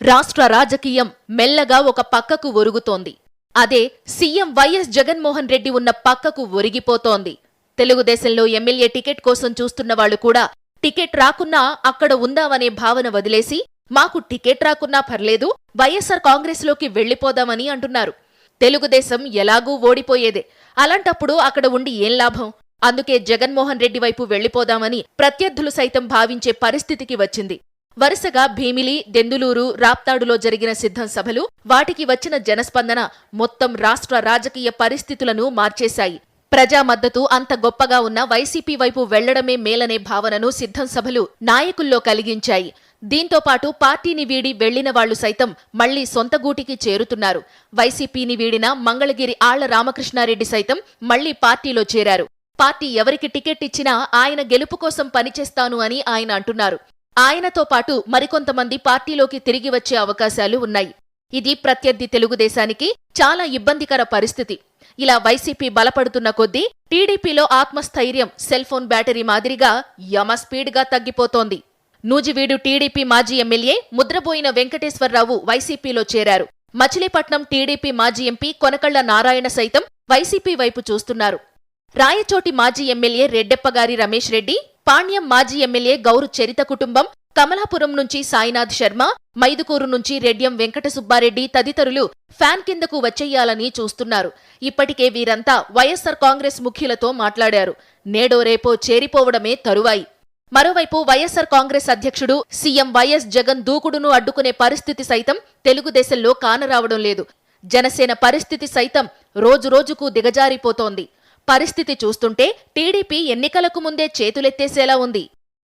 రాష్ట్ర రాజకీయం మెల్లగా ఒక పక్కకు ఒరుగుతోంది. అదే సీఎం వైఎస్ జగన్మోహన్ రెడ్డి ఉన్న పక్కకు ఒరిగిపోతోంది. తెలుగుదేశంలో ఎమ్మెల్యే టికెట్ కోసం చూస్తున్నవాళ్లు కూడా టికెట్ రాకున్నా అక్కడ ఉందామనే భావన వదిలేసి మాకు టికెట్ రాకున్నా పర్లేదు, వైఎస్సార్ కాంగ్రెస్లోకి వెళ్లిపోదామని అంటున్నారు. తెలుగుదేశం ఎలాగూ ఓడిపోయేదే, అలాంటప్పుడు అక్కడ ఉండి ఏం లాభం? అందుకే జగన్మోహన్ రెడ్డి వైపు వెళ్లిపోదామని ప్రత్యర్థులు సైతం భావించే పరిస్థితికి వచ్చింది. వరుసగా భీమిలి, దెందులూరు, రాప్తాడులో జరిగిన సిద్ధం సభలు, వాటికి వచ్చిన జనస్పందన మొత్తం రాష్ట్ర రాజకీయ పరిస్థితులను మార్చేశాయి. ప్రజా మద్దతు అంత గొప్పగా ఉన్న వైసీపీ వైపు వెళ్లడమే మేలనే భావనను సిద్ధం సభలు నాయకుల్లో కలిగించాయి. దీంతో పాటు పార్టీని వీడి వెళ్లిన వాళ్లు సైతం మళ్లీ సొంత గూటికి చేరుతున్నారు. వైసీపీని వీడిన మంగళగిరి ఆళ్ల రామకృష్ణారెడ్డి సైతం మళ్లీ పార్టీలో చేరారు. పార్టీ ఎవరికి టికెట్ ఇచ్చినా ఆయన గెలుపు కోసం పనిచేస్తాను అని ఆయన అంటున్నారు. ఆయనతో పాటు మరికొంతమంది పార్టీలోకి తిరిగి వచ్చే అవకాశాలు ఉన్నాయి. ఇది ప్రత్యర్థి తెలుగుదేశానికి చాలా ఇబ్బందికర పరిస్థితి. ఇలా వైసీపీ బలపడుతున్న కొద్దీ టీడీపీలో ఆత్మస్థైర్యం సెల్ఫోన్ బ్యాటరీ మాదిరిగా యమ స్పీడ్గా తగ్గిపోతోంది. నూజివీడు టీడీపీ మాజీ ఎమ్మెల్యే ముద్రబోయిన వెంకటేశ్వరరావు వైసీపీలో చేరారు. మచిలీపట్నం టీడీపీ మాజీ ఎంపీ కొనకళ్ల నారాయణ సైతం వైసీపీ వైపు చూస్తున్నారు. రాయచోటి మాజీ ఎమ్మెల్యే రెడ్డెప్పగారి రమేష్ రెడ్డి, పాణ్యం మాజీ ఎమ్మెల్యే గౌరు చరిత కుటుంబం, కమలాపురం నుంచి సాయినాథ్ శర్మ, మైదుకూరు నుంచి రెడ్యం వెంకట సుబ్బారెడ్డి తదితరులు ఫ్యాన్ కిందకు వచ్చేయాలని చూస్తున్నారు. ఇప్పటికే వీరంతా వైఎస్సార్ కాంగ్రెస్ ముఖ్యులతో మాట్లాడారు. నేడో రేపో చేరిపోవడమే తరువాయి. మరోవైపు వైఎస్సార్ కాంగ్రెస్ అధ్యక్షుడు సీఎం వైఎస్ జగన్ దూకుడును అడ్డుకునే పరిస్థితి సైతం తెలుగుదేశంలో కానరావడం లేదు. జనసేన పరిస్థితి సైతం రోజురోజుకు దిగజారిపోతోంది. పరిస్థితి చూస్తుంటే టీడీపీ ఎన్నికలకు ముందే చేతులెత్తేసేలా ఉంది.